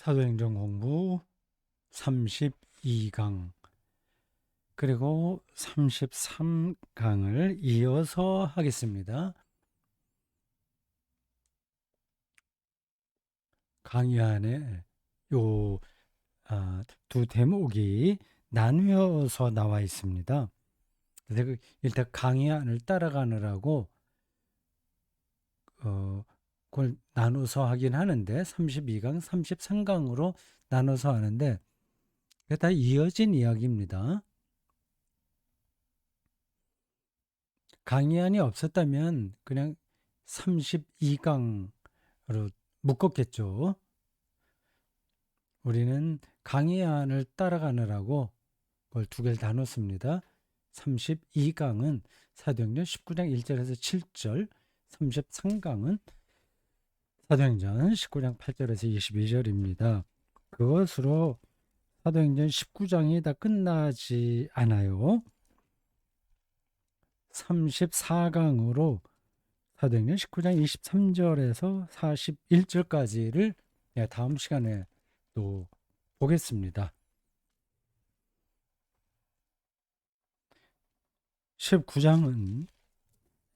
사도행전 공부 32강 그리고 33강을 이어서 하겠습니다. 강의 안에 요 두 대목이 나누어서 나와 있습니다. 그래서 일단 강의안을 따라가느라고 그걸 나눠서 하긴 하는데 32강, 33강으로 나눠서 하는데 그게 다 이어진 이야기입니다. 강의안이 없었다면 그냥 32강으로 묶었겠죠. 우리는 강의안을 따라가느라고 그걸 두 개를 나눴습니다. 32강은 사도행전 19장 1절에서 7절, 33강은 사도행전 19장 8절에서 22절입니다. 그것으로 사도행전 19장이 다 끝나지 않아요. 34강으로 사도행전 19장 23절에서 41절까지를 다음 시간에 또 보겠습니다. 19장은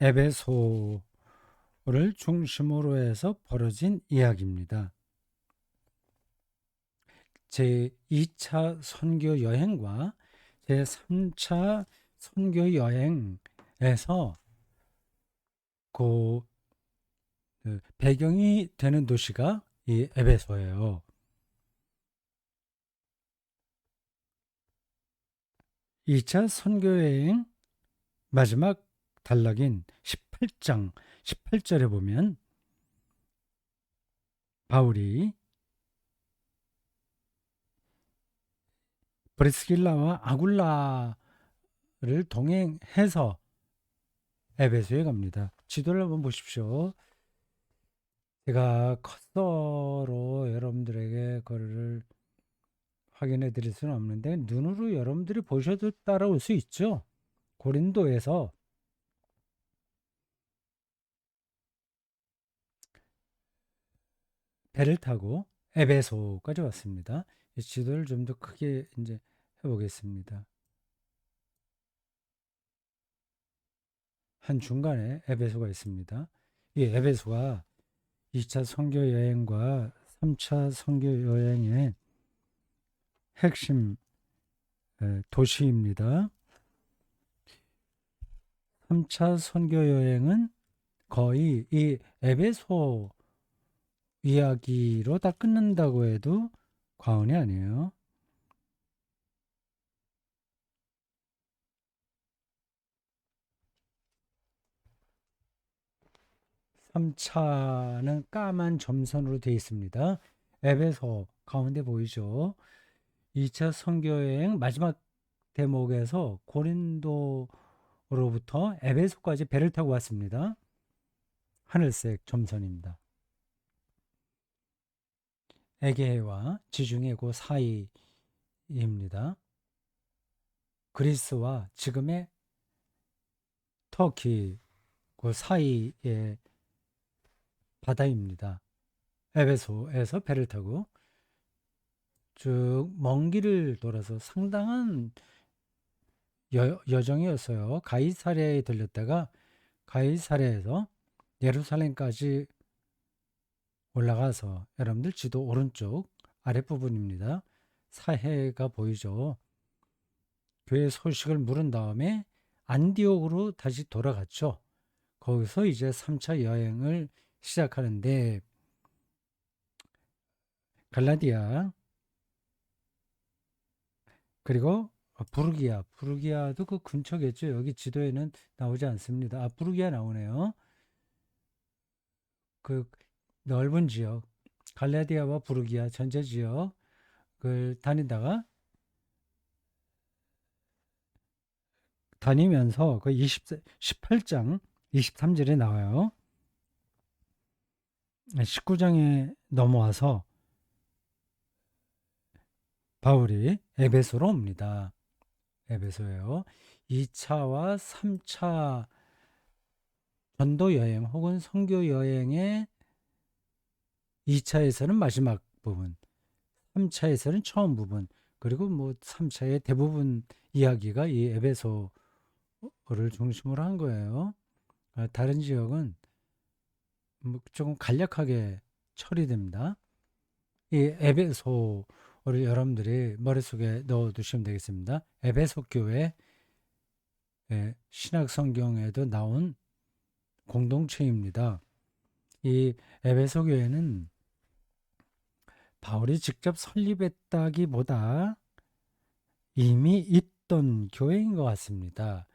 에베소를 중심으로 해서 벌어진 이야기입니다. 제2차 선교 여행과 제3차 선교 여행에서 그 배경이 되는 도시가 이 에베소예요. 2차 선교여행 마지막 단락인 18장 18절에 보면 바울이 브리스길라와 아굴라를 동행해서 에베소에 갑니다. 지도를 한번 보십시오. 제가 커서로 여러분들에게 그거를 확인해 드릴 수는 없는데 눈으로 여러분들이 보셔도 따라올 수 있죠. 고린도에서 배를 타고 에베소까지 왔습니다. 이 지도를 좀 더 크게 이제 해보겠습니다. 한 중간에 에베소가 있습니다. 이 에베소가 2차 선교 여행과 3차 선교 여행의 핵심 도시입니다. 3차 선교 여행은 거의 이 에베소 이야기로 다 끝난다고 해도 과언이 아니에요. 3차는 까만 점선으로 되어 있습니다. 에베소 가운데 보이죠? 2차 선교여행 마지막 대목에서 고린도로부터 에베소까지 배를 타고 왔습니다. 하늘색 점선입니다. 에게해와 지중해 그 사이입니다. 그리스와 지금의 터키 그 사이의 바다입니다. 에베소에서 배를 타고 쭉 먼 길을 돌아서 상당한 여정이었어요. 가이사랴에 들렸다가 가이사랴에서 예루살렘까지 올라가서 여러분들 지도 오른쪽 아랫부분입니다. 사해가 보이죠. 교회 소식을 물은 다음에 안디옥으로 다시 돌아갔죠. 거기서 이제 3차 여행을 시작하는데 갈라디아 그리고 부르기아도 그 근처겠죠. 여기 지도에는 나오지 않습니다. 부르기아 나오네요. 그 넓은 지역 갈라디아와 부르기아 전체 지역을 다니면서 그 18장 23절에 나와요. 19장에 넘어와서 바울이 에베소로 옵니다. 에베소예요. 2차와 3차 전도 여행 혹은 선교 여행의 2차에서는 마지막 부분, 3차에서는 처음 부분, 그리고 뭐 3차의 대부분 이야기가 이 에베소를 중심으로 한 거예요. 다른 지역은 뭐 조금 간략하게 처리됩니다. 이 에베소를 여러분들이 머릿속에 넣어 두시면 되겠습니다. 에베소 교회 신약 성경에도 나온 공동체입니다. 이 에베소 교회는 바울이 직접 설립했다기보다 이미 있던 교회인 것 같습니다.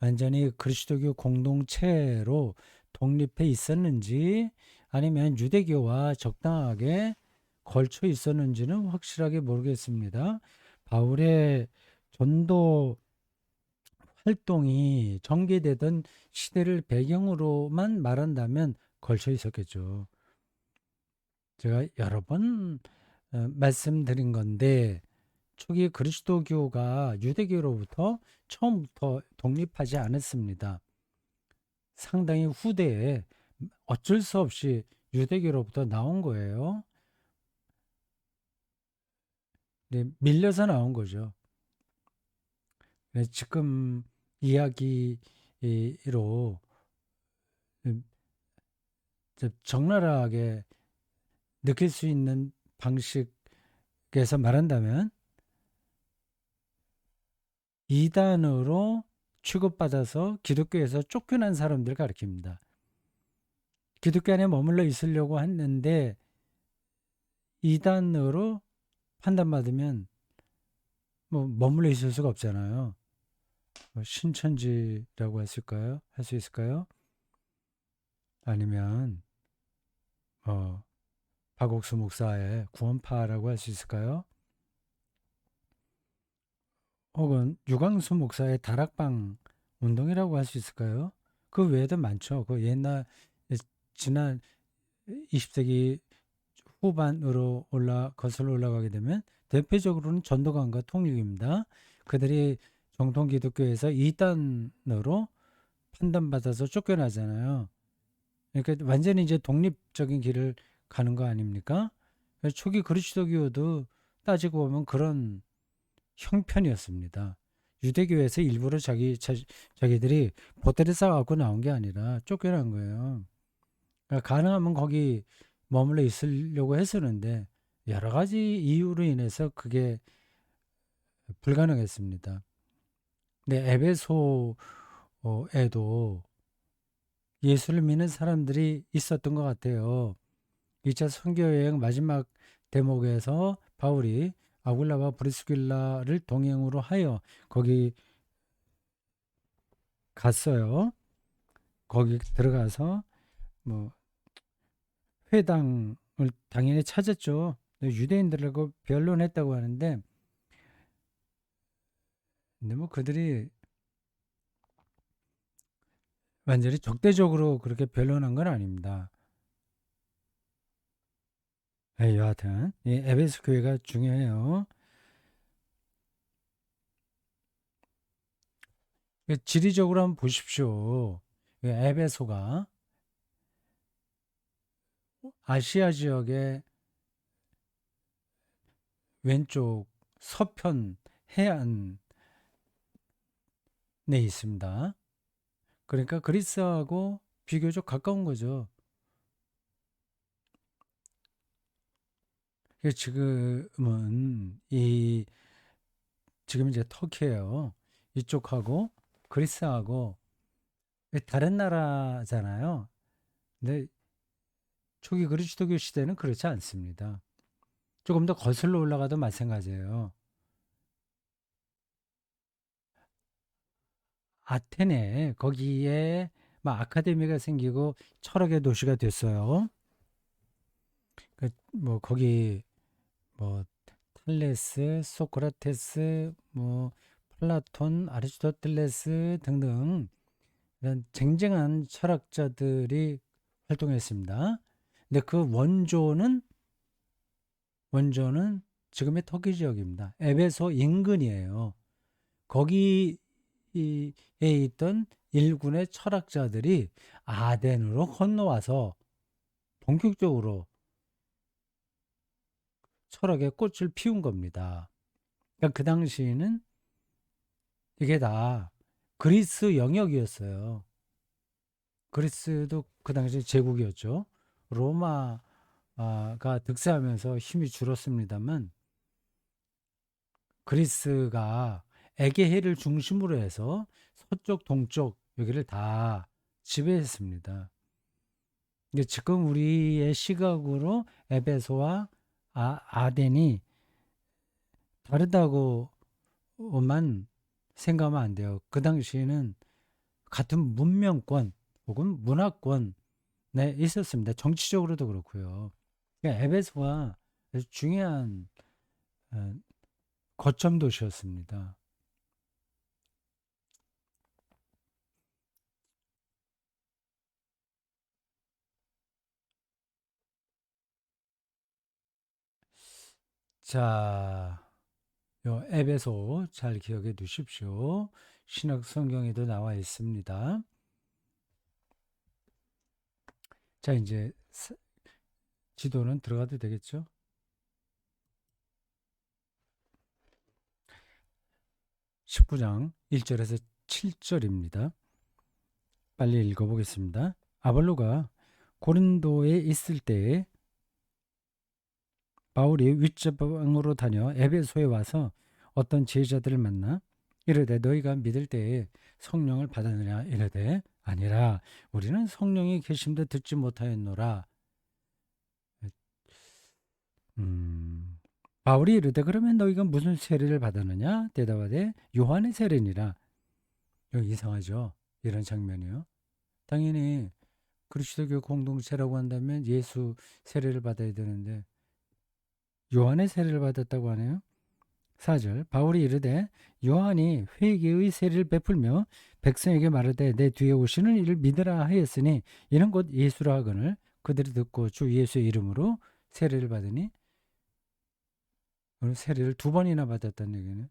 완전히 그리스도교 공동체로 독립해 있었는지 아니면 유대교와 적당하게 걸쳐 있었는지는 확실하게 모르겠습니다. 바울의 전도 활동이 전개되던 시대를 배경으로만 말한다면 걸쳐 있었겠죠. 제가 여러 번 말씀드린 건데 초기 그리스도교가 유대교로부터 처음부터 독립하지 않았습니다. 상당히 후대에 어쩔 수 없이 유대교로부터 나온 거예요. 네, 밀려서 나온 거죠. 네, 지금 이야기로 적나라하게 느낄 수 있는 방식에서 말한다면 이단으로 취급받아서 기독교에서 쫓겨난 사람들 가리킵니다. 기독교 안에 머물러 있으려고 했는데 이단으로 판단받으면 뭐 머물러 있을 수가 없잖아요. 뭐 신천지라고 했을까요? 할 수 있을까요? 아니면 박옥수 목사의 구원파라고 할 수 있을까요? 혹은 유광수 목사의 다락방 운동이라고 할 수 있을까요? 그 외에도 많죠. 그 옛날 지난 20세기 후반으로 거슬러 올라가게 되면 대표적으로는 전도관과 통일교입니다. 그들이 정통 기독교에서 이단으로 판단받아서 쫓겨나잖아요. 그러니까 완전히 이제 독립적인 길을 가는 거 아닙니까? 초기 그리스도교도 따지고 보면 그런 형편이었습니다. 유대교에서 일부러 자기들이 보따리 싸갖고 나온 게 아니라 쫓겨난 거예요. 그러니까 가능하면 거기 머물러 있으려고 했었는데 여러 가지 이유로 인해서 그게 불가능했습니다. 근데 에베소에도 예수를 믿는 사람들이 있었던 것 같아요. 2차 선교여행 마지막 대목에서 바울이 아굴라와 브리스길라를 동행으로 하여 거기 갔어요. 거기 들어가서 뭐 회당을 당연히 찾았죠. 유대인들하고 변론했다고 하는데 근데 뭐 그들이 완전히 적대적으로 그렇게 변론한 건 아닙니다. 여하튼 이 에베소 교회가 중요해요. 지리적으로 한번 보십시오. 에베소가 아시아 지역의 왼쪽 서편 해안에 있습니다. 그러니까 그리스하고 비교적 가까운 거죠. 지금은 지금 이제 터키예요. 이쪽하고 그리스하고 다른 나라잖아요. 근데 초기 그리스도교 시대는 그렇지 않습니다. 조금 더 거슬러 올라가도 마찬가지예요. 아테네 거기에 막 아카데미가 생기고 철학의 도시가 됐어요. 뭐 거기 뭐 탈레스, 소크라테스, 뭐 플라톤, 아리스토텔레스 등등 이런 쟁쟁한 철학자들이 활동했습니다. 근데 그 원조는 지금의 터키 지역입니다. 에베소 인근이에요. 거기에 있던 일군의 철학자들이 아덴으로 건너와서 본격적으로 철학의 꽃을 피운 겁니다. 그러니까 그 당시에는 이게 다 그리스 영역이었어요. 그리스도 그 당시 제국이었죠. 로마가 득세하면서 힘이 줄었습니다만 그리스가 에게해를 중심으로 해서 서쪽, 동쪽 여기를 다 지배했습니다. 근데 지금 우리의 시각으로 에베소와 아덴이 다르다고만 생각하면 안 돼요. 그 당시에는 같은 문명권 혹은 문화권에 있었습니다. 정치적으로도 그렇고요. 그러니까 에베소가 아주 중요한 어, 거점 도시였습니다. 자, 요 에베소 잘 기억해 두십시오. 신약 성경에도 나와 있습니다. 자, 이제 지도는 들어가도 되겠죠? 19장 1절에서 7절입니다. 빨리 읽어보겠습니다. 아볼로가 고린도에 있을 때에 바울이 윗지방으로 다녀 에베소에 와서 어떤 제자들을 만나 이르되 너희가 믿을 때에 성령을 받았느냐 이르되 아니라 우리는 성령이 계심도 듣지 못하였노라. 바울이 이르되 그러면 너희가 무슨 세례를 받았느냐 대답하되 요한의 세례니라. 여기 이상하죠. 이런 장면이요. 당연히 그리스도교 공동체라고 한다면 예수 세례를 받아야 되는데 요한의 세례를 받았다고 하네요. 4절 바울이 이르되 요한이 회개의 세례를 베풀며 백성에게 말하되 내 뒤에 오시는 이를 믿으라 하였으니 이는 곧 예수라 하거늘 그들이 듣고 주 예수의 이름으로 세례를 받으니 오늘 세례를 2번이나 받았다는 얘기는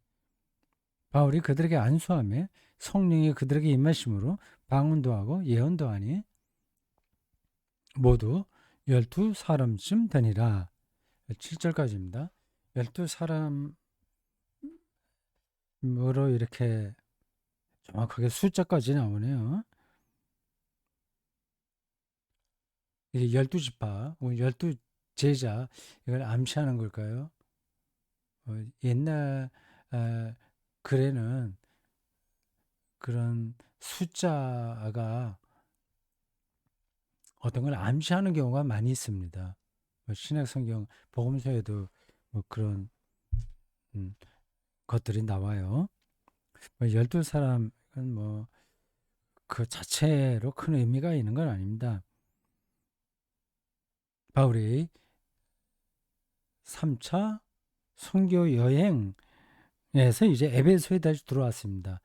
바울이 그들에게 안수하며 성령이 그들에게 임하심으로 방언도 하고 예언도 하니 모두 12사람쯤 되니라. 7절까지입니다. 12사람으로 이렇게 정확하게 숫자까지 나오네요. 이게 12지파, 12제자 이걸 암시하는 걸까요? 옛날 글에는 그런 숫자가 어떤 걸 암시하는 경우가 많이 있습니다. 신약 성경 복음서에도 뭐 그런 음, 것들이 나와요. 12사람은 뭐 그 자체로 큰 의미가 있는 건 아닙니다. 바울이 3차 선교 여행에서 이제 에베소에 다시 들어왔습니다.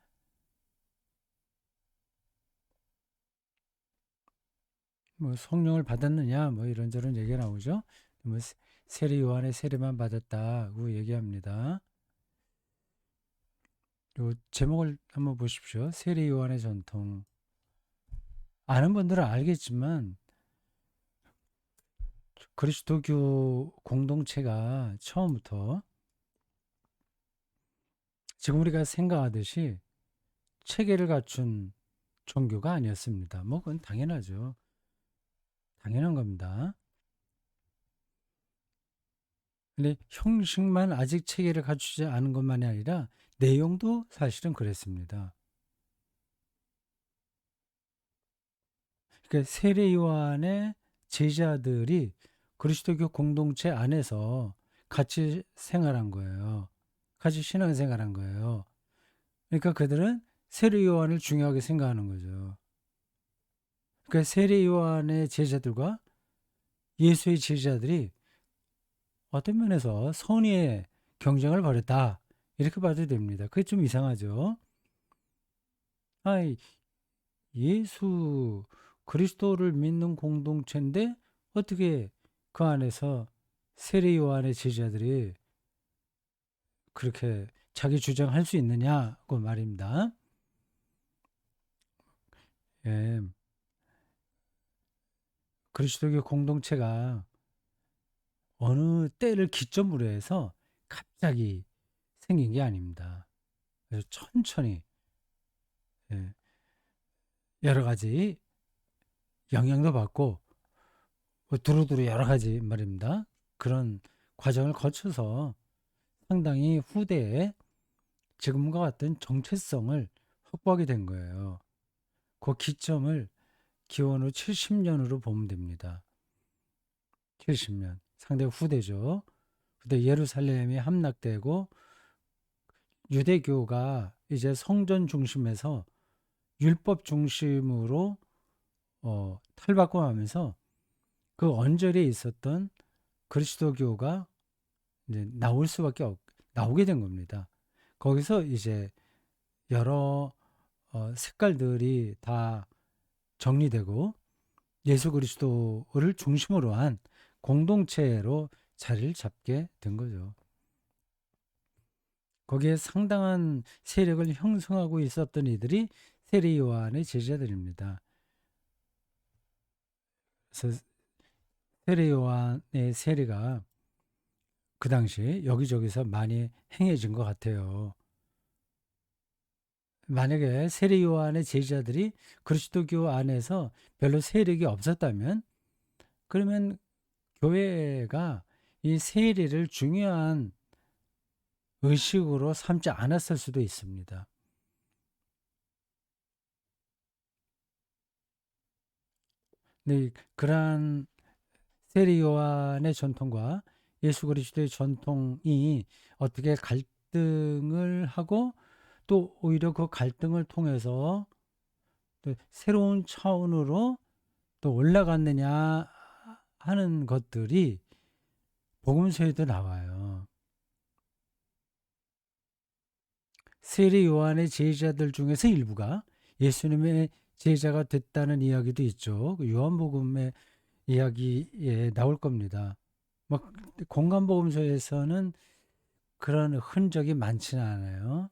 뭐 성령을 받았느냐 뭐 이런저런 얘기가 나오죠. 뭐 세례 요한의 세례만 받았다고 얘기합니다. 요 제목을 한번 보십시오. 세례 요한의 전통. 아는 분들은 알겠지만 그리스도교 공동체가 처음부터 지금 우리가 생각하듯이 체계를 갖춘 종교가 아니었습니다. 뭐 그건 당연하죠. 당연한 겁니다. 근데 형식만 아직 체계를 갖추지 않은 것만이 아니라 내용도 사실은 그랬습니다. 그러니까 세례 요한의 제자들이 그리스도교 공동체 안에서 같이 생활한 거예요. 같이 신앙생활한 거예요. 그러니까 그들은 세례 요한을 중요하게 생각하는 거죠. 그러니까 세례 요한의 제자들과 예수의 제자들이 어떤 면에서 선의의 경쟁을 벌였다. 이렇게 봐도 됩니다. 그게 좀 이상하죠. 아, 예수 그리스도를 믿는 공동체인데 어떻게 그 안에서 세례 요한의 제자들이 그렇게 자기 주장할 수 있느냐고 말입니다. 예, 그리스도교 공동체가 어느 때를 기점으로 해서 갑자기 생긴 게 아닙니다. 그래서 천천히 예, 여러 가지 영향도 받고 두루두루 여러 가지 말입니다. 그런 과정을 거쳐서 상당히 후대에 지금과 같은 정체성을 확보하게 된 거예요. 그 기점을 기원후 70년으로 보면 됩니다. 70년. 상당히 후대죠. 그때 예루살렘이 함락되고 유대교가 이제 성전 중심에서 율법 중심으로 탈바꿈하면서 그 언저리에 있었던 그리스도교가 이제 나오게 된 겁니다. 거기서 이제 여러 색깔들이 다 정리되고 예수 그리스도를 중심으로 한 공동체로 자리를 잡게 된 거죠. 거기에 상당한 세력을 형성하고 있었던 이들이 세례 요한의 제자들입니다. 그래서 세례 요한의 세례가 그 당시 여기저기서 많이 행해진 것 같아요. 만약에 세례 요한의 제자들이 그리스도교 안에서 별로 세력이 없었다면, 그러면 교회가 이 세례를 중요한 의식으로 삼지 않았을 수도 있습니다. 네, 그러한 세례 요한의 전통과 예수 그리스도의 전통이 어떻게 갈등을 하고 또 오히려 그 갈등을 통해서 또 새로운 차원으로 또 올라갔느냐 하는 것들이 복음서에도 나와요. 세례 요한의 제자들 중에서 일부가 예수님의 제자가 됐다는 이야기도 있죠. 그 요한복음의 이야기에 나올 겁니다. 막 공간복음서에서는 그런 흔적이 많지는 않아요.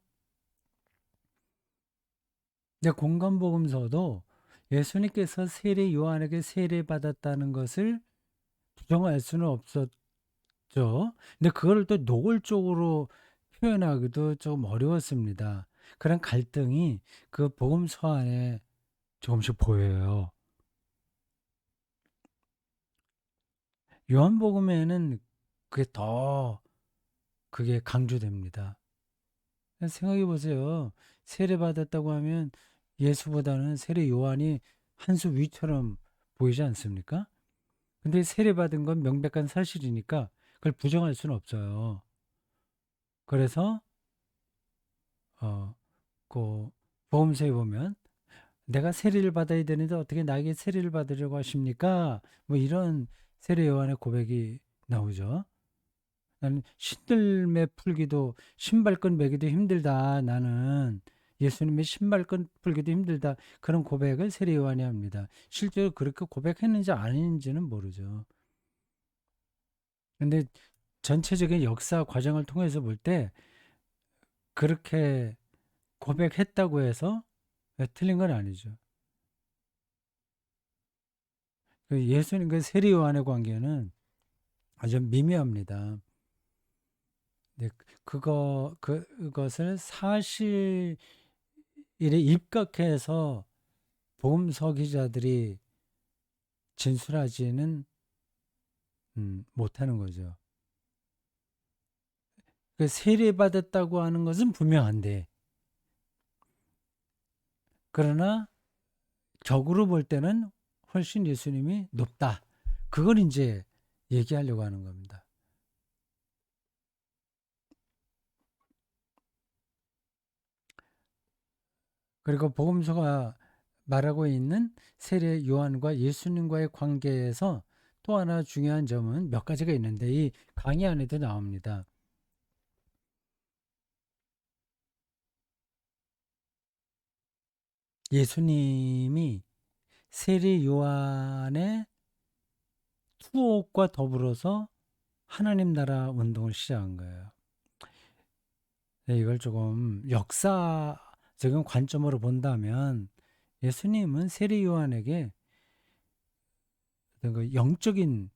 근데 공간복음서도 예수님께서 세례 요한에게 세례받았다는 것을 부정할 수는 없었죠. 근데 그걸 또 노골적으로 표현하기도 좀 어려웠습니다. 그런 갈등이 그 복음서 안에 조금씩 보여요. 요한복음에는 그게 강조됩니다. 생각해 보세요. 세례받았다고 하면 예수보다는 세례 요한이 한 수 위처럼 보이지 않습니까? 근데 세례받은 건 명백한 사실이니까 그걸 부정할 수는 없어요. 그래서 어, 그 보험서에 보면 내가 세례를 받아야 되는데 어떻게 나에게 세례를 받으려고 하십니까? 뭐 이런 세례 요한의 고백이 나오죠. 나는 신들매 풀기도 신발끈 매기도 힘들다. 나는 예수님의 신발끈 풀기도 힘들다. 그런 고백을 세례 요한이 합니다. 실제로 그렇게 고백했는지 아닌지는 모르죠. 근데 전체적인 역사 과정을 통해서 볼 때 그렇게 고백했다고 해서 틀린 건 아니죠. 그 예수님과 세례 요한의 관계는 아주 미묘합니다. 네, 그것을 사실에 입각해서 복음서 기자들이 진술하지는 못하는 거죠. 그 세례받았다고 하는 것은 분명한데, 그러나 적으로 볼 때는 훨씬 예수님이 높다. 그걸 이제 얘기하려고 하는 겁니다. 그리고 복음서가 말하고 있는 세례 요한과 예수님과의 관계에서 또 하나 중요한 점은 몇 가지가 있는데 이 강의 안에도 나옵니다. 예수님이 세례 요한의 투옥과 더불어서 하나님 나라 운동을 시작한 거예요. 네, 이걸 조금 역사적인 관점으로 본다면 예수님은 세례 요한에게 어떤 그 영적인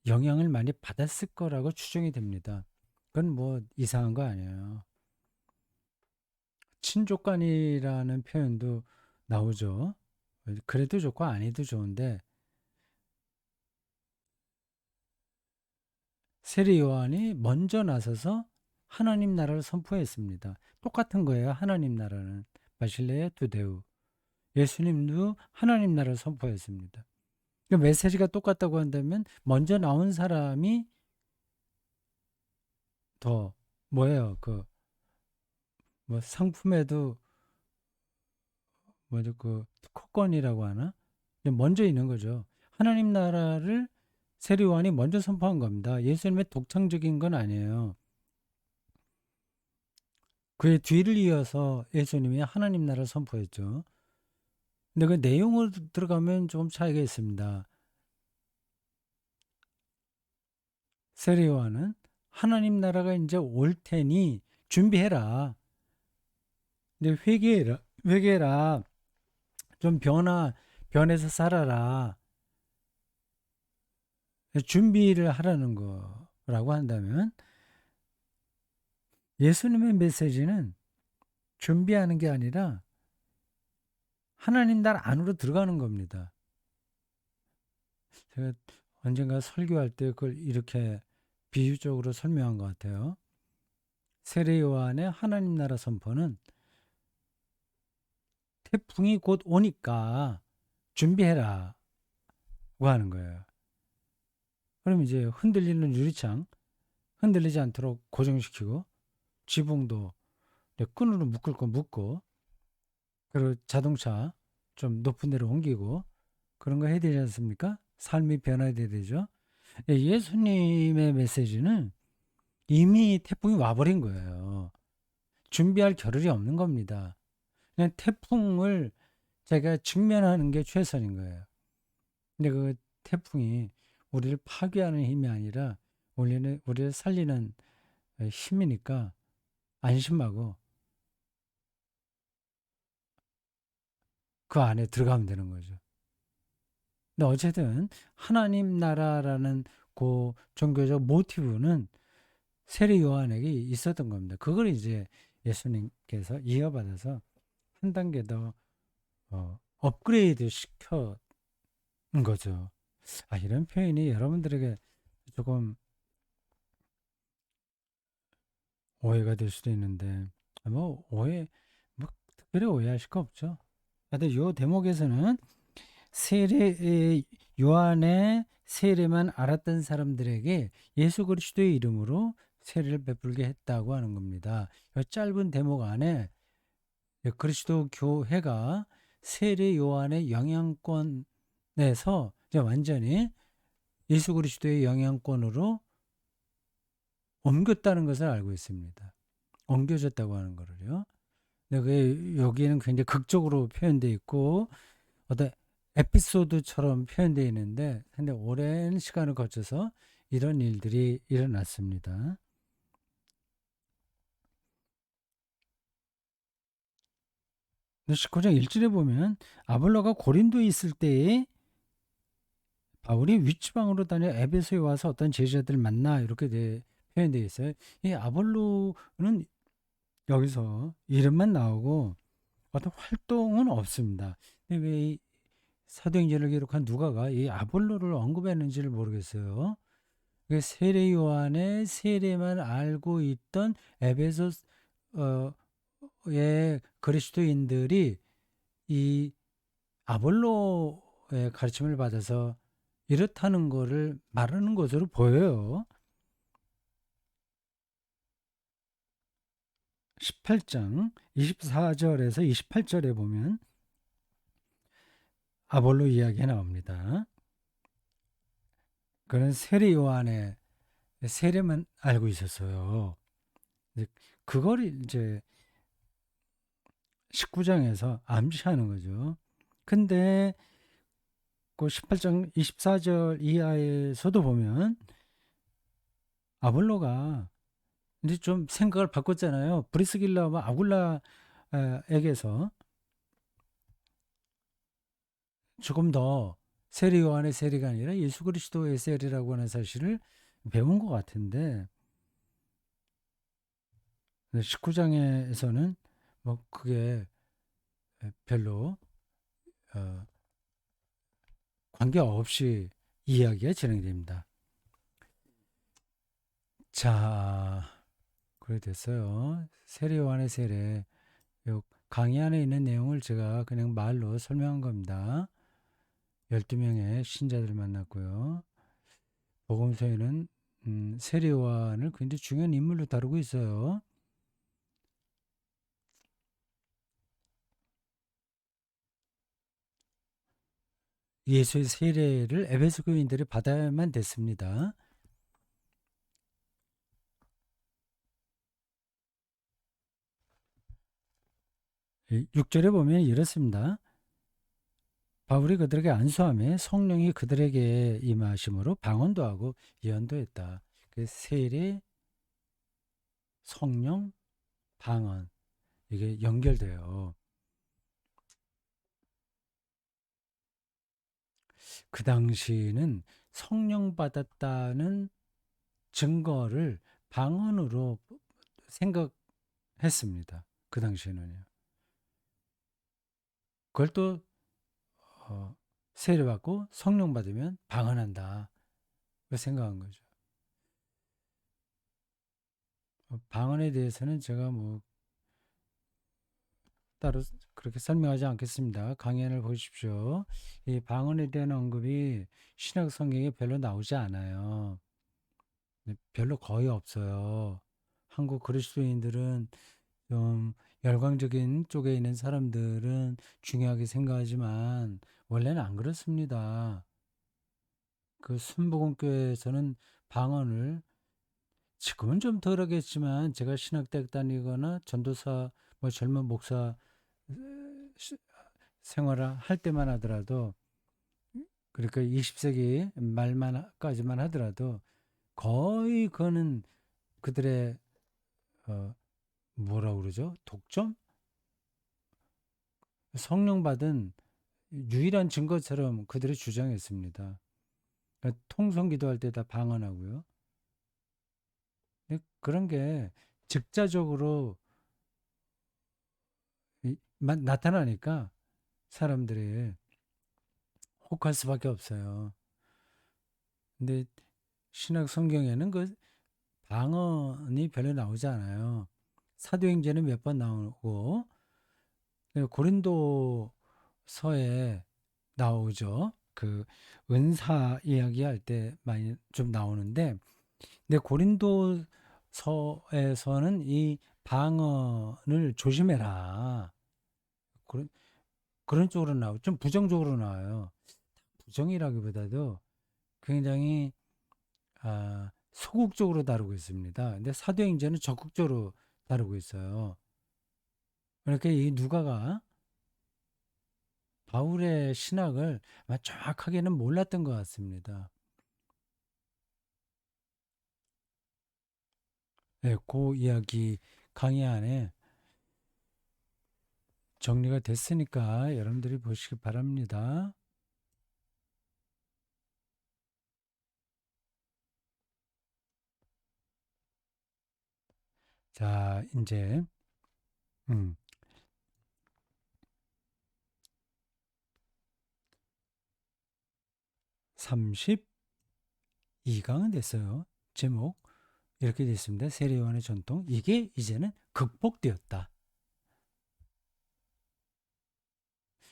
영향을 많이 받았을 거라고 추정이 됩니다. 그건 뭐 이상한 거 아니에요. 친족간이라는 표현도 나오죠. 그래도 좋고 아니도 좋은데 세례 요한이 먼저 나서서 하나님 나라를 선포했습니다. 똑같은 거예요. 하나님 나라는 바실레아 두데우. 예수님도 하나님 나라를 선포했습니다. 그 메시지가 똑같다고 한다면 먼저 나온 사람이 더 뭐예요? 그 뭐 상품에도 뭐죠? 그 특허권이라고 하나? 먼저 있는 거죠. 하나님 나라를 세례 요한이 먼저 선포한 겁니다. 예수님의 독창적인 건 아니에요. 그의 뒤를 이어서 예수님이 하나님 나라를 선포했죠. 근데 그 내용으로 들어가면 좀 차이가 있습니다. 세례 요한은 하나님 나라가 이제 올 테니 준비해라. 근데 회개해라. 좀 변해서 살아라. 준비를 하라는 거라고 한다면 예수님의 메시지는 준비하는 게 아니라 하나님 나라 안으로 들어가는 겁니다. 제가 언젠가 설교할 때 그걸 이렇게 비유적으로 설명한 것 같아요. 세례 요한의 하나님 나라 선포는 태풍이 곧 오니까 준비해라 고 하는 거예요. 그럼 이제 흔들리는 유리창 흔들리지 않도록 고정시키고 지붕도 끈으로 묶을 거 묶고 그리고 자동차 좀 높은 데로 옮기고 그런 거 해야 되지 않습니까? 삶이 변화해야 되죠. 예수님의 메시지는 이미 태풍이 와버린 거예요. 준비할 겨를이 없는 겁니다. 그냥 태풍을 제가 직면하는 게 최선인 거예요. 근데 그 태풍이 우리를 파괴하는 힘이 아니라 우리를 살리는 힘이니까 안심하고 그 안에 들어가면 되는 거죠. 근데 어쨌든 하나님 나라라는 그 종교적 모티브는 세례 요한에게 있었던 겁니다. 그걸 이제 예수님께서 이어받아서 한 단계 더 업그레이드 시켜 거죠. 이런 표현이 여러분들에게 조금 오해가 될 수도 있는데, 뭐, 특별히 오해하실 거 없죠. 하여튼 요 대목에서는 세례, 요한의 세례만 알았던 사람들에게 예수 그리스도의 이름으로 세례를 베풀게 했다고 하는 겁니다. 이 짧은 대목 안에 그리스도 교회가 세례 요한의 영향권에서 이제 완전히 예수 그리스도의 영향권으로 옮겼다는 것을 알고 있습니다. 옮겨졌다고 하는 거를요. 근데 여기에는 굉장히 극적으로 표현되어 있고 어떤 에피소드처럼 표현되어 있는데 근데 오랜 시간을 거쳐서 이런 일들이 일어났습니다. 19장 1절에 보면 아볼로가 고린도에 있을 때에 바울이 윗지방으로 다녀 에베소에 와서 어떤 제자들을 만나 이렇게 표현되어 있어요. 이 아볼로는 여기서 이름만 나오고 어떤 활동은 없습니다. 근데 왜 사도행전을 기록한 누가가 이 아볼로를 언급했는지를 모르겠어요. 세례 요한의 세례만 알고 있던 에베소의 그리스도인들이 이 아볼로의 가르침을 받아서 이렇다는 것을 말하는 것으로 보여요. 18장 24절에서 28절에 보면 아볼로 이야기가 나옵니다. 그는 세례 요한의 세례만 알고 있었어요. 그걸 이제 19장에서 암시하는 거죠. 근데 그 18장 24절 이하에서도 보면 아볼로가 이제 좀 생각을 바꿨잖아요. 브리스길라와 아굴라에게서 조금 더 세례 요한의 세례가 아니라 예수 그리스도의 세례라고 하는 사실을 배운 것 같은데 19장에서는 뭐 그게 별로 어, 관계없이 이야기가 진행됩니다. 자, 그래 됐어요. 세례 요한의 세례. 요 강의 안에 있는 내용을 제가 그냥 말로 설명한 겁니다. 12명의 신자들 만났고요. 복음서에는 세례 요한을 굉장히 중요한 인물로 다루고 있어요. 예수의 세례를 에베소 교인들이 받아야만 됐습니다. 6절에 보면 이렇습니다. 바울이 그들에게 안수하며 성령이 그들에게 임하심으로 방언도 하고 예언도 했다. 그 세례, 성령, 방언 이게 연결돼요. 그 당시는 성령 받았다는 증거를 방언으로 생각했습니다. 그 당시에는요. 그걸 또 세례받고 성령 받으면 방언한다. 그 생각한 거죠. 방언에 대해서는 제가 뭐 따로 그렇게 설명하지 않겠습니다. 강연을 보십시오. 이 방언에 대한 언급이 신약 성경에 별로 나오지 않아요. 별로 거의 없어요. 한국 그리스도인들은 좀 열광적인 쪽에 있는 사람들은 중요하게 생각하지만 원래는 안 그렇습니다. 그 순복음교회에서는 방언을 지금은 좀 덜하겠지만 제가 신학대학 다니거나 전도사 뭐 젊은 목사 생활을 할 때만 하더라도 그러니까 20세기 말만까지만 하더라도 거의 그거는 그들의 어, 뭐라 그러죠? 독점? 성령 받은 유일한 증거처럼 그들이 주장했습니다. 그러니까 통성 기도할 때 다 방언하고요. 그런 게 즉자적으로 나타나니까 사람들이 혹할 수밖에 없어요. 근데 신약 성경에는 그 방언이 별로 나오지 않아요. 사도행전은 몇 번 나오고 고린도서에 나오죠. 그 은사 이야기할 때 많이 좀 나오는데 근데 고린도서에서는 이 방언을 조심해라. 그런 쪽으로 나오고 좀 부정적으로 나와요. 부정이라기보다도 굉장히 소극적으로 다루고 있습니다. 근데 사도행전은 적극적으로 다루고 있어요. 그러니까 이 누가가 바울의 신학을 정확하게는 몰랐던 것 같습니다. 네, 그 이야기 강의 안에 정리가 됐으니까 여러분들이 보시기 바랍니다. 자, 이제 32강은 됐어요. 제목 이렇게 됐습니다. 세례요한의 전통. 이게 이제는 극복되었다.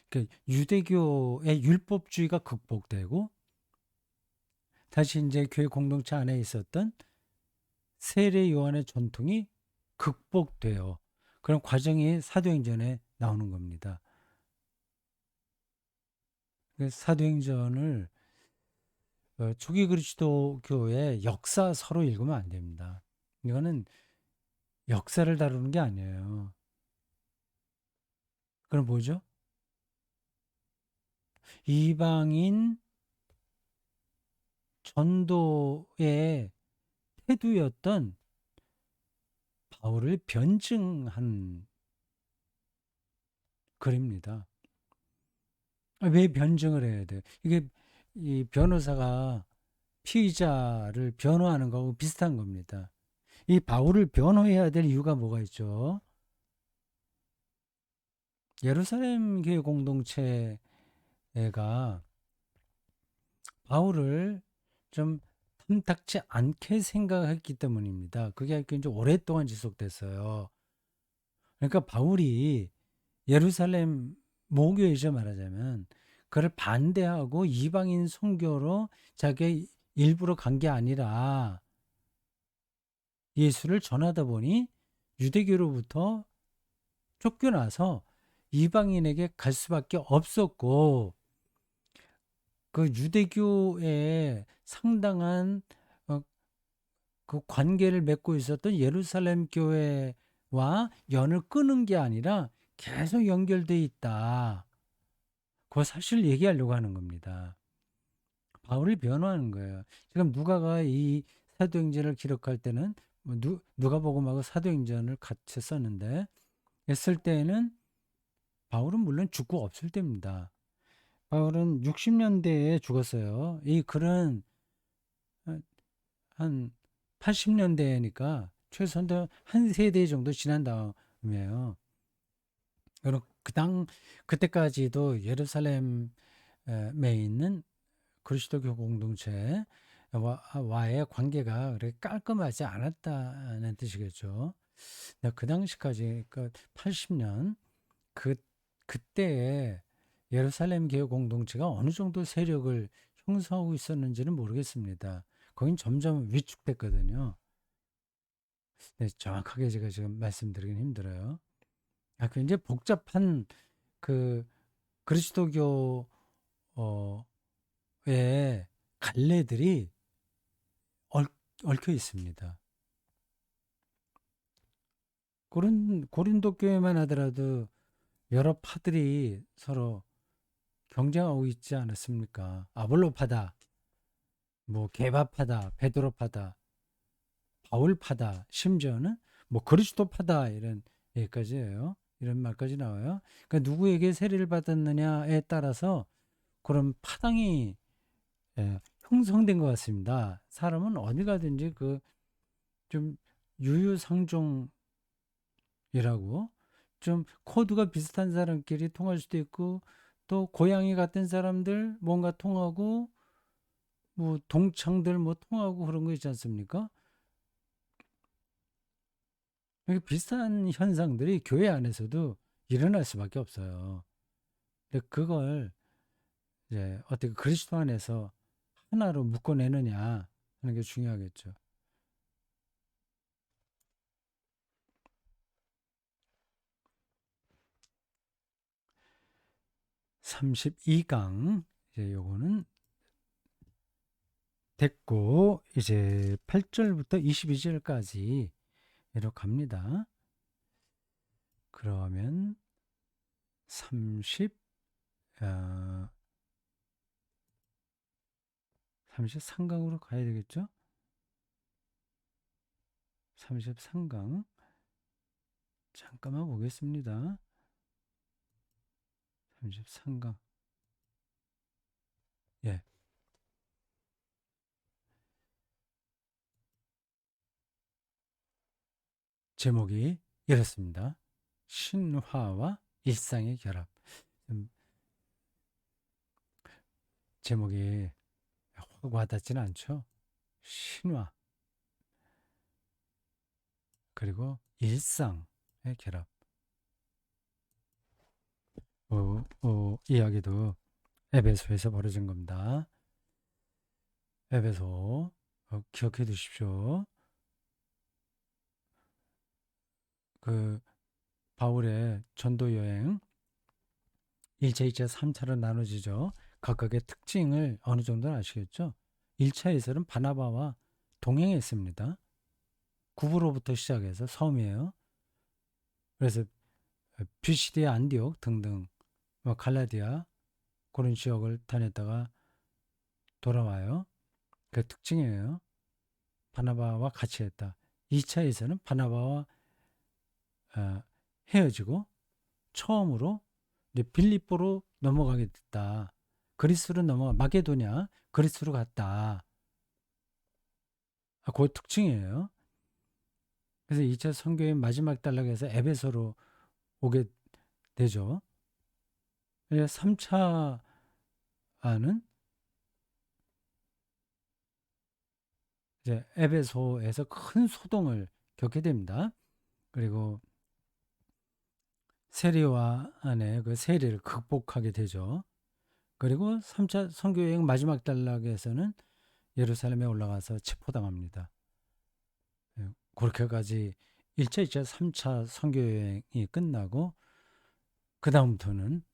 그러니까 유대교의 율법주의가 극복되고 다시 이제 교회 공동체 안에 있었던 세례 요한의 전통이 극복돼요. 그런 과정이 사도행전에 나오는 겁니다. 사도행전을 초기 그리스도교의 역사서로 읽으면 안 됩니다. 이거는 역사를 다루는 게 아니에요. 그럼 뭐죠? 이방인 전도의 태도였던 바울을 변증한 글입니다. 왜 변증을 해야 돼요? 이게 이 변호사가 피의자를 변호하는 거하고 비슷한 겁니다. 이 바울을 변호해야 될 이유가 뭐가 있죠? 예루살렘 교회 공동체가 바울을 좀 탐탁치 않게 생각했기 때문입니다. 그게 굉장히 오랫동안 지속됐어요. 그러니까 바울이 예루살렘 모교에서 말하자면 그를 반대하고 이방인 선교로 자기 일부러 간 게 아니라 예수를 전하다 보니 유대교로부터 쫓겨나서 이방인에게 갈 수밖에 없었고, 그 유대교에 상당한 어, 그 관계를 맺고 있었던 예루살렘 교회와 연을 끊은 게 아니라 계속 연결돼 있다. 그 사실을 얘기하려고 하는 겁니다. 바울을 변호하는 거예요. 지금 누가가 이 사도행전을 기록할 때는 뭐 누가복음하고 사도행전을 같이 썼는데, 했을 때에는 바울은 물론 죽고 없을 때입니다. 바울은 60년대에 죽었어요. 이 글은 한 80년대니까 최소한 한 세대 정도 지난 다음이에요. 그리고 그때까지도 예루살렘에 있는 그리스도교 공동체와의 관계가 그렇게 깔끔하지 않았다는 뜻이겠죠. 그 당시까지, 그 80년, 그때에 예루살렘 교회 공동체가 어느 정도 세력을 형성하고 있었는지는 모르겠습니다. 거긴 점점 위축됐거든요. 네, 정확하게 제가 지금 말씀드리긴 힘들어요. 굉장히 복잡한 그 그리스도교의 갈래들이 얽혀 있습니다. 고린도 교회만 하더라도 여러 파들이 서로 경쟁하고 있지 않았습니까? 아볼로파다, 뭐 게바파다, 베드로파다, 바울파다, 심지어는 뭐 그리스도파다, 이런 얘기까지예요. 이런 말까지 나와요. 그러니까 누구에게 세례를 받았느냐에 따라서 그런 파당이 형성된 것 같습니다. 사람은 어디 가든지 그 좀 유유상종이라고, 좀 코드가 비슷한 사람끼리 통할 수도 있고, 또 고양이 같은 사람들 뭔가 통하고, 뭐 동창들 뭐 통하고, 그런 거 있지 않습니까? 이렇게 비슷한 현상들이 교회 안에서도 일어날 수밖에 없어요. 근데 그걸 이제 어떻게 그리스도 안에서 하나로 묶어내느냐 하는 게 중요하겠죠. 32강, 이제 요거는 됐고, 이제 8절부터 22절까지 이렇게 갑니다. 그러면 33강으로 가야 되겠죠? 33강. 잠깐만 보겠습니다. 33강. 예. 제목이 이렇습니다. 신화와 일상의 결합. 제목이 확 와닿지는 않죠? 신화, 그리고 일상의 결합. 이야기도 에베소에서 벌어진 겁니다. 에베소, 기억해 두십시오. 그 바울의 전도 여행 1차, 2차, 3차로 나눠지죠. 각각의 특징을 어느 정도는 아시겠죠? 1차에서는 바나바와 동행했습니다. 구부로부터 시작해서 섬이에요. 그래서 비시디아, 안디옥 등등 갈라디아 그런 지역을 다녔다가 돌아와요. 그 특징이에요. 바나바와 같이 했다. 2차에서는 바나바와 헤어지고 처음으로 이제 빌립보로 넘어가게 됐다. 그리스로 넘어가 마게도냐 그리스로 갔다. 그 특징이에요. 그래서 2차 선교의 마지막 단락에서 에베소로 오게 되죠. 3차는 이제 에베소에서 큰 소동을 겪게 됩니다. 그리고 세리와 안에 그 세리를 극복하게 되죠. 그리고 3차 선교 여행 마지막 단락에서는 예루살렘에 올라가서 체포당합니다. 그렇게까지 1차, 2차, 3차 선교 여행이 끝나고 그 다음부터는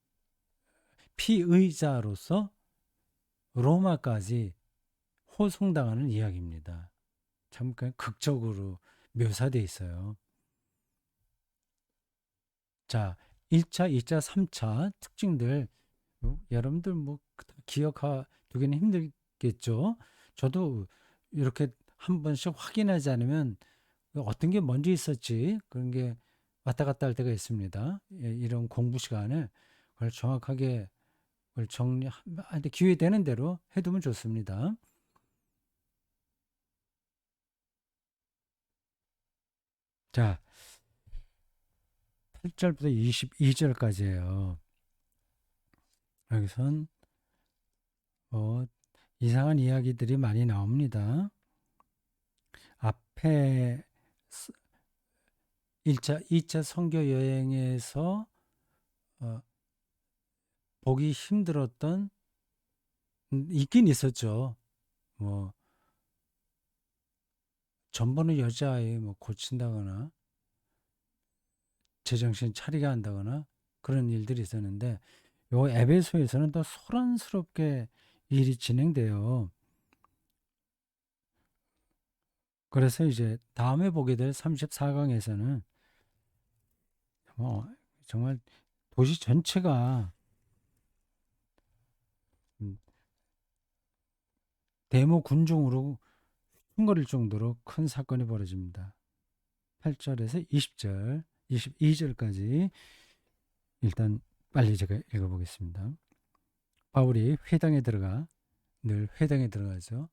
피의자로서 로마까지 호송당하는 이야기입니다. 참 극적으로 묘사되어 있어요. 자, 1차, 2차, 3차 특징들 여러분들 뭐 기억하기는 힘들겠죠. 저도 이렇게 한 번씩 확인하지 않으면 어떤 게 먼저 있었지 그런 게 왔다 갔다 할 때가 있습니다. 이런 공부 시간에 그걸 정확하게 그걸 정리하는데 기회 되는 대로 해두면 좋습니다. 자, 8절부터 22절까지예요. 여기선 뭐 이상한 이야기들이 많이 나옵니다. 앞에 1차, 2차 선교 여행에서 보기 힘들었던 있긴 있었죠. 뭐 전번에 여자아이 뭐 고친다거나 제정신 차리게 한다거나 그런 일들이 있었는데 요 에베소에서는 더 소란스럽게 일이 진행돼요. 그래서 이제 다음에 보게 될 34강에서는 뭐 정말 도시 전체가 데모 군중으로 흉거릴 정도로 큰 사건이 벌어집니다. 8절에서 20절, 22절까지 일단 빨리 제가 읽어보겠습니다. 바울이 회당에 들어가 늘 회당에 들어가죠.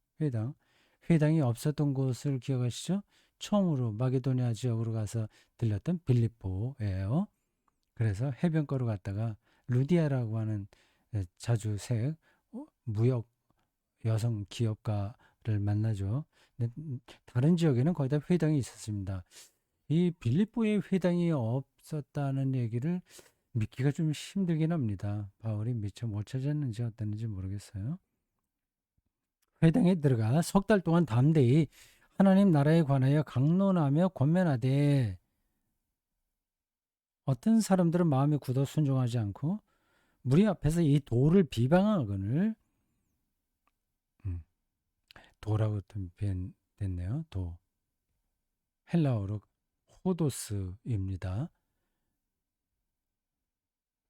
회당이 없었던 곳을 기억하시죠? 처음으로 마게도니아 지역으로 가서 들렸던 빌립보예요. 그래서 해변가로 갔다가 루디아라고 하는 자주색 무역 여성 기업가를 만나죠. 근데 다른 지역에는 거의 다 회당이 있었습니다. 이 빌립보에 회당이 없었다는 얘기를 믿기가 좀 힘들긴 합니다. 바울이 미처 못 찾았는지 어땠는지 모르겠어요. 회당에 들어가 석 달 동안 담대히 하나님 나라에 관하여 강론하며 권면하되 어떤 사람들은 마음이 굳어 순종하지 않고 무리 앞에서 이 도를 비방하거늘 도라고 표현됐네요. 도 헬라어로 호도스입니다.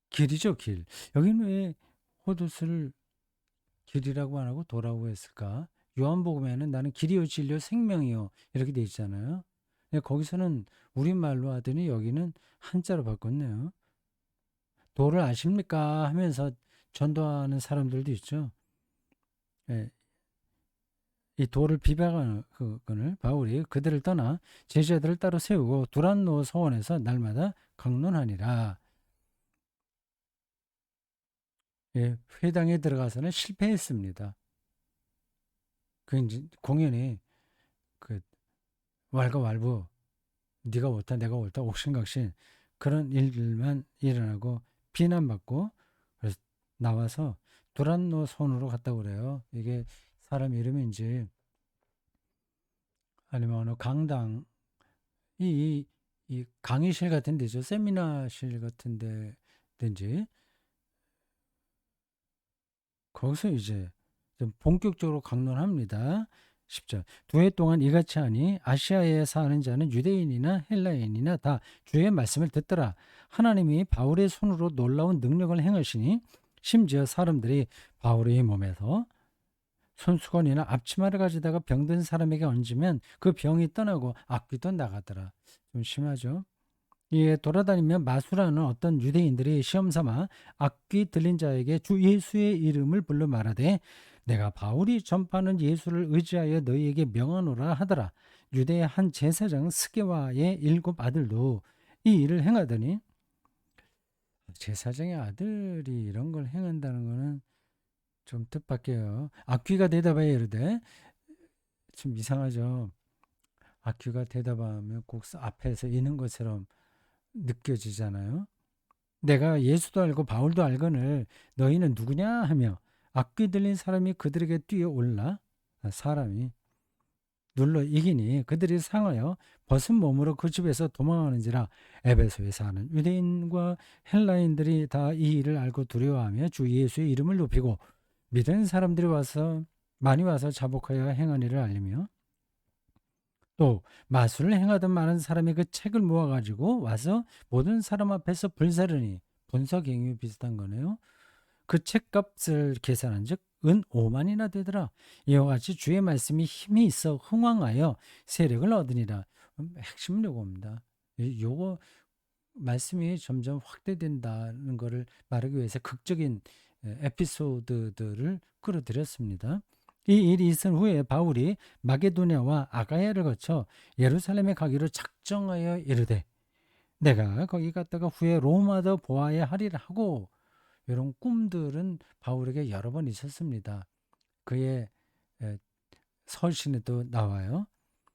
길이죠, 길. 여기는 왜 호도스를 길이라고 안 하고 도라고 했을까? 요한복음에는 나는 길이요 진리요 생명이요 이렇게 돼 있잖아요. 근데 거기서는 우리말로 하더니 여기는 한자로 바꿨네요. 도를 아십니까? 하면서 전도하는 사람들도 있죠. 예, 이 도를 비방하는 그건을 바울이 그들을 떠나 제자들을 따로 세우고 두란노 서원에서 날마다 강론하니라. 예, 회당에 들어가서는 실패했습니다. 그 이제 공연이 그 왈가왈부 네가 옳다 내가 옳다 옥신각신 그런 일들만 일어나고 비난받고 그래서 나와서 두란노 손으로 갔다고 그래요. 이게 사람 이름인지 아니면 어느 강당 이 강의실 같은 데죠. 세미나실 같은 데든지 거기서 이제 좀 본격적으로 강론합니다. 10절. 두 해 동안 이같이 하니 아시아에 사는 자는 유대인이나 헬라인이나 다 주의 말씀을 듣더라. 하나님이 바울의 손으로 놀라운 능력을 행하시니 심지어 사람들이 바울의 몸에서 손수건이나 앞치마를 가지다가 병든 사람에게 얹으면 그 병이 떠나고 악귀도 나가더라. 좀 심하죠. 이에 돌아다니며 마술하는 어떤 유대인들이 시험 삼아 악귀 들린 자에게 주 예수의 이름을 불러 말하되 내가 바울이 전파하는 예수를 의지하여 너희에게 명하노라 하더라. 유대의 한 제사장 스게와의 7 아들도 이 일을 행하더니, 제사장의 아들이 이런 걸 행한다는 거는 좀 뜻밖이에요. 악귀가 대답하여 이르되, 좀 이상하죠. 악귀가 대답하면 꼭 앞에서 있는 것처럼 느껴지잖아요. 내가 예수도 알고 바울도 알거늘 너희는 누구냐 하며 악귀 들린 사람이 그들에게 뛰어올라, 사람이 눌러 이기니 그들이 상하여 벗은 몸으로 그 집에서 도망하는지라. 에베소에 사는 유대인과 헬라인들이 다 이 일을 알고 두려워하며 주 예수의 이름을 높이고 믿은 사람들이 많이 와서 자복하여 행한 일을 알리며, 또 마술을 행하던 많은 사람이 그 책을 모아가지고 와서 모든 사람 앞에서 불사르니, 분석행위 비슷한 거네요. 그 책값을 계산한즉 은 5만이나 되더라. 이와 같이 주의 말씀이 힘이 있어 흥왕하여 세력을 얻으니라. 핵심 요겁니다. 요거 말씀이 점점 확대된다는 것을 말하기 위해서 극적인 에피소드들을 끌어들였습니다. 이 일이 있은 후에 바울이 마게도냐와 아가야를 거쳐 예루살렘에 가기로 작정하여 이르되 내가 거기 갔다가 후에 로마도 보아야 하리라 하고, 이런 꿈들은 바울에게 여러 번 있었습니다. 그의 서신에도 나와요.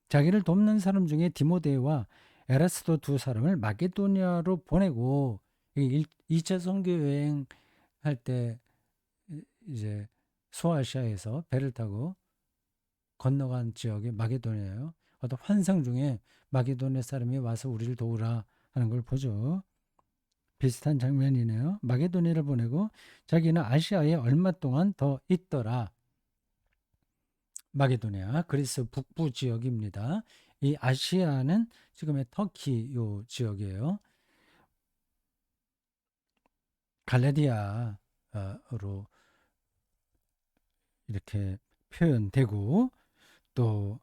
자기를 돕는 사람 중에 디모데와 에라스도 2 사람을 마게도냐로 보내고, 2차 선교 여행 할 때 이제 소아시아에서 배를 타고 건너간 지역이 마게도냐예요. 어떤 환상 중에 마게도냐 사람이 와서 우리를 도우라 하는 걸 보죠. 비슷한 장면이네요. 마게도냐를 보내고 자기는 아시아에 얼마 동안 더 있더라. 마게도냐, 그리스 북부 지역입니다. 이 아시아는 지금의 터키 요 지역이에요. 갈라디아로 이렇게 표현되고, 또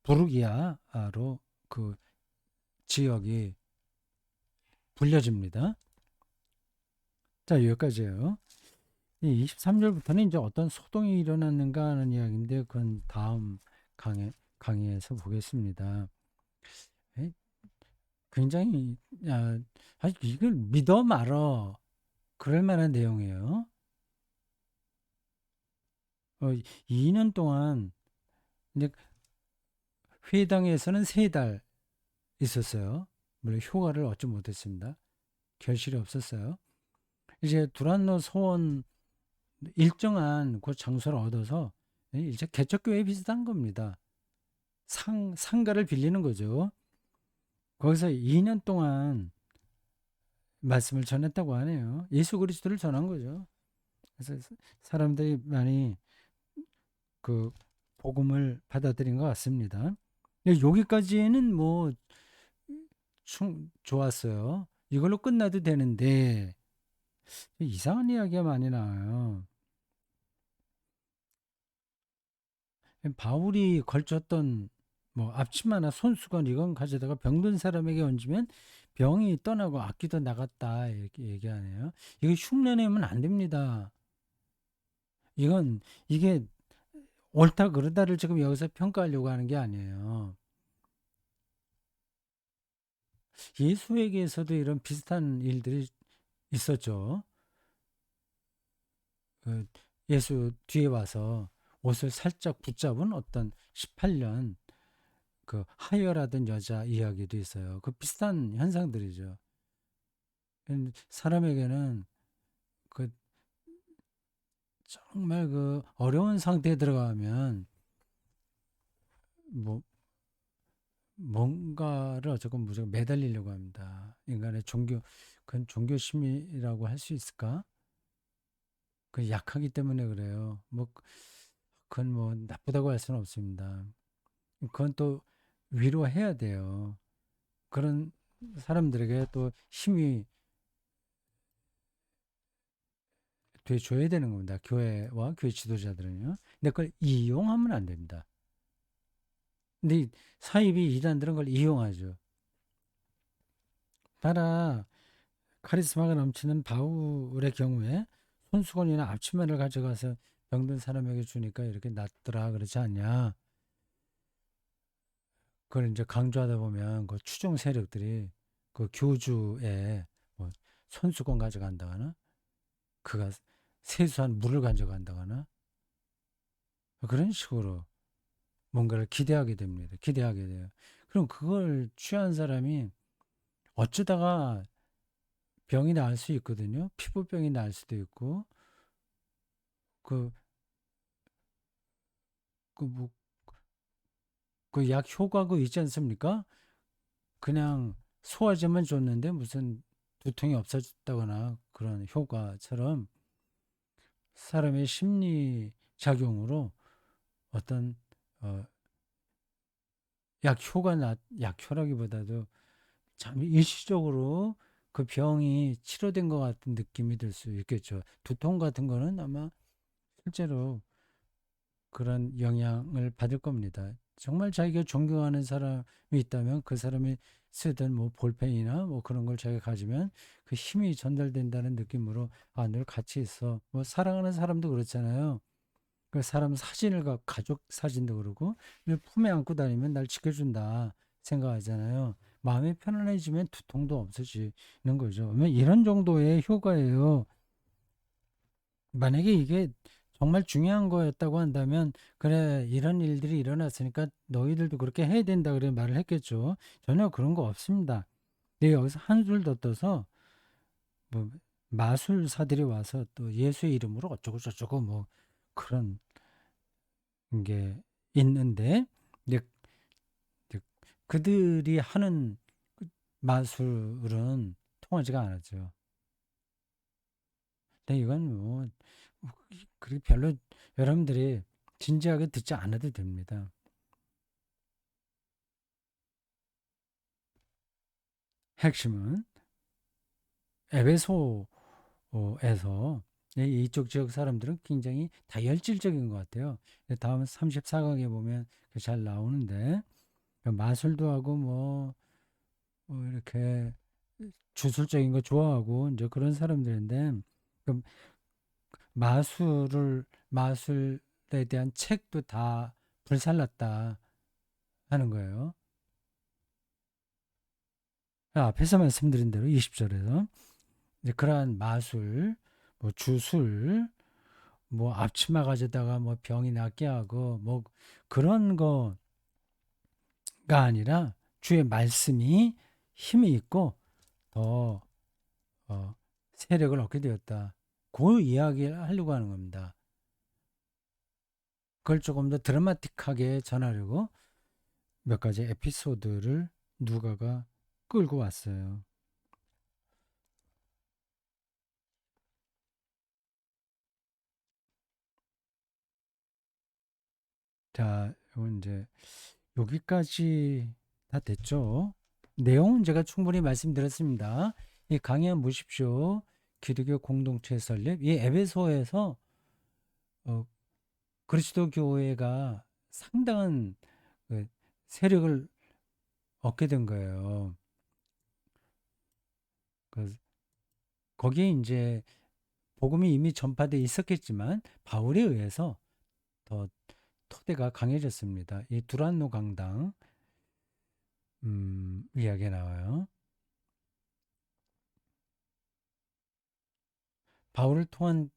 부르기아로 그 지역이 불려집니다. 자, 여기까지예요. 이 23절부터는 이제 어떤 소동이 일어났는가 하는 이야기인데, 그건 다음 강의에서 보겠습니다. 굉장히 이걸 믿어 말어 그럴 만한 내용이에요. 2년 동안 이제 회당에서는 3달 있었어요. 물론 효과를 얻지 못했습니다. 결실이 없었어요. 이제 두란노 소원 일정한 그 장소를 얻어서 이제 개척교회 비슷한 겁니다. 상가를 빌리는 거죠. 거기서 2년 동안 말씀을 전했다고 하네요. 예수 그리스도를 전한 거죠. 그래서 사람들이 많이 그 복음을 받아들인 것 같습니다. 여기까지는 뭐 좋았어요. 이걸로 끝나도 되는데 이상한 이야기가 많이 나와요. 바울이 걸쳤던 뭐 앞치마나 손수건 이건 가져다가 병든 사람에게 얹으면 병이 떠나고 악기도 나갔다 이렇게 얘기하네요. 이거 흉내내면 안 됩니다. 이게 옳다 그르다를 지금 여기서 평가하려고 하는 게 아니에요. 예수에게서도 이런 비슷한 일들이 있었죠. 예수 뒤에 와서 옷을 살짝 붙잡은 어떤 18년 그 하혈하던 여자 이야기도 있어요. 그 비슷한 현상들이죠. 사람에게는 그 정말 그 어려운 상태에 들어가면 뭐 뭔가를 어쨌건 무조건 매달리려고 합니다. 인간의 그건 종교심이라고 할 수 있을까? 그 약하기 때문에 그래요. 그건 뭐 나쁘다고 할 수는 없습니다. 그건 또 위로해야 돼요. 그런 사람들에게 또 힘이 돼줘야 되는 겁니다. 교회와 교회 지도자들은요. 근데 그걸 이용하면 안 됩니다. 근데 사이비 이단들은 그걸 이용하죠. 따라 카리스마가 넘치는 바울의 경우에 손수건이나 앞치마를 가져가서 병든 사람에게 주니까 이렇게 낫더라 그러지 않냐. 그걸 이제 강조하다 보면 그 추종 세력들이 그 교주에 뭐 손수건 가져간다거나 그가 세수한 물을 가져간다거나 그런 식으로 뭔가를 기대하게 됩니다. 기대하게 돼요. 그럼 그걸 취한 사람이 어쩌다가 병이 나을 수 있거든요. 피부병이 날 수도 있고 그 그 뭐 그 약 효과가 있지 않습니까? 그냥 소화제만 줬는데 무슨 두통이 없어졌다거나 그런 효과처럼 사람의 심리 작용으로 어떤 어, 약효라기보다도 참 일시적으로 그 병이 치료된 것 같은 느낌이 들 수 있겠죠. 두통 같은 거는 아마 실제로 그런 영향을 받을 겁니다. 정말 자기가 존경하는 사람이 있다면 그 사람이 쓰던 뭐 볼펜이나 뭐 그런 걸 자기가 가지면 그 힘이 전달된다는 느낌으로 아, 늘 같이 있어. 뭐 사랑하는 사람도 그렇잖아요. 그 사람 사진을 가족 사진도 그러고 늘 품에 안고 다니면 날 지켜준다 생각하잖아요. 마음이 편안해지면 두통도 없어지는 거죠. 이런 정도의 효과예요. 만약에 이게 정말 중요한 거였다고 한다면 그래 이런 일들이 일어났으니까 너희들도 그렇게 해야 된다 그래 말을 했겠죠. 전혀 그런 거 없습니다. 근데 여기서 한술 더 떠서 뭐 마술사들이 와서 또 예수의 이름으로 어쩌고 저쩌고 뭐 그런 게 있는데 근데 그들이 하는 마술은 통하지가 않았죠. 근데 이건 뭐 그렇게 별로 여러분들이 진지하게 듣지 않아도 됩니다. 핵심은 에베소에서 이쪽 지역 사람들은 굉장히 다혈질적인 것 같아요. 다음 34강에 보면 잘 나오는데 마술도 하고 뭐 이렇게 주술적인 거 좋아하고 이제 그런 사람들인데 그 마술에 대한 책도 다 불살랐다 하는 거예요. 앞에서 말씀드린 대로 20절에서 이제 그러한 마술, 뭐 주술, 뭐 앞치마 가져다가 뭐 병이 낫게 하고 뭐 그런 거가 아니라 주의 말씀이 힘이 있고 더 세력을 얻게 되었다. 그 이야기를 하려고 하는 겁니다. 그걸 조금 더 드라마틱하게 전하려고 몇 가지 에피소드를 누가가 끌고 왔어요. 자, 이건 이제 여기까지 다 됐죠? 내용은 제가 충분히 말씀드렸습니다. 이 강연 보십시오. 기독교 공동체 설립. 이 에베소에서 어, 그리스도 교회가 상당한 그 세력을 얻게 된 거예요. 그 거기에 이제 복음이 이미 전파돼 있었겠지만 바울에 의해서 더 토대가 강해졌습니다. 이 두란노 강당 이야기가 나와요. 바울을 통한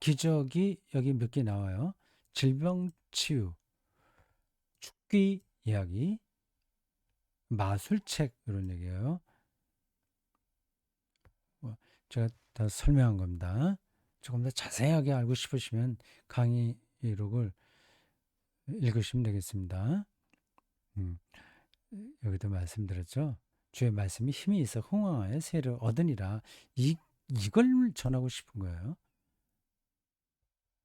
기적이 여기 몇 개 나와요. 질병 치유, 죽기 이야기, 마술책 이런 얘기예요. 뭐 제가 다 설명한 겁니다. 조금 더 자세하게 알고 싶으시면 강의 기록을 읽으시면 되겠습니다. 음, 여기도 말씀드렸죠. 주의 말씀이 힘이 있어 흥왕하여 세를 얻으니라. 이걸 전하고 싶은 거예요.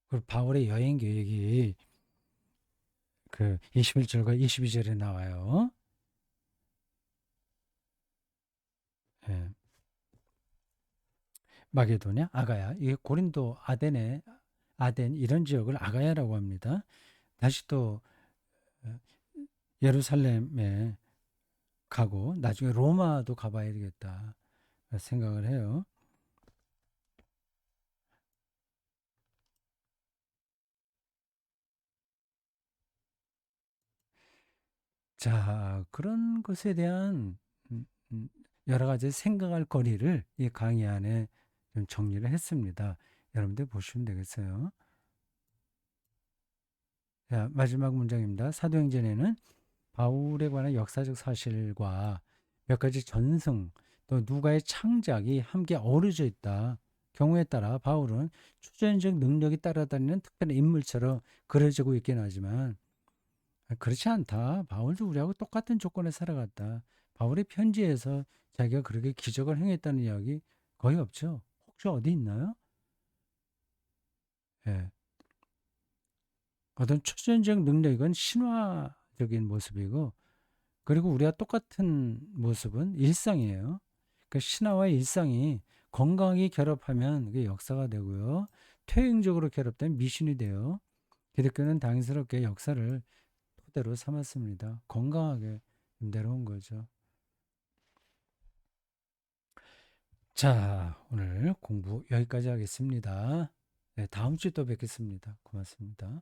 그리고 바울의 여행 계획이 그 21절과 22절에 나와요. 예. 마게도냐, 아가야, 이게 고린도 아덴 이런 지역을 아가야라고 합니다. 다시 또 어, 예루살렘에 가고 나중에 로마도 가봐야 되겠다. 생각을 해요. 자, 그런 것에 대한 음, 음, 여러 가지 생각할 거리를 이 강의 안에 좀 정리를 했습니다. 여러분들 보시면 되겠어요. 자, 마지막 문장입니다. 사도행전에는 바울에 관한 역사적 사실과 몇 가지 전승 또 누가의 창작이 함께 어우러져 있다. 경우에 따라 바울은 초전적 능력이 따라다니는 특별한 인물처럼 그려지고 있긴 하지만 그렇지 않다. 바울도 우리하고 똑같은 조건에 살아갔다. 바울의 편지에서 자기가 그렇게 기적을 행했다는 이야기 거의 없죠. 혹시 어디 있나요? 예. 어떤 초전적 능력은 신화적인 모습이고 그리고 우리가 똑같은 모습은 일상이에요. 그 신화와 일상이 건강하게 결합하면 그게 역사가 되고요. 퇴행적으로 결합되면 미신이 돼요. 기독교는 당연스럽게 역사를 토대로 삼았습니다. 건강하게 내려온 거죠. 자, 오늘 공부 여기까지 하겠습니다. 네, 다음 주에 또 뵙겠습니다. 고맙습니다.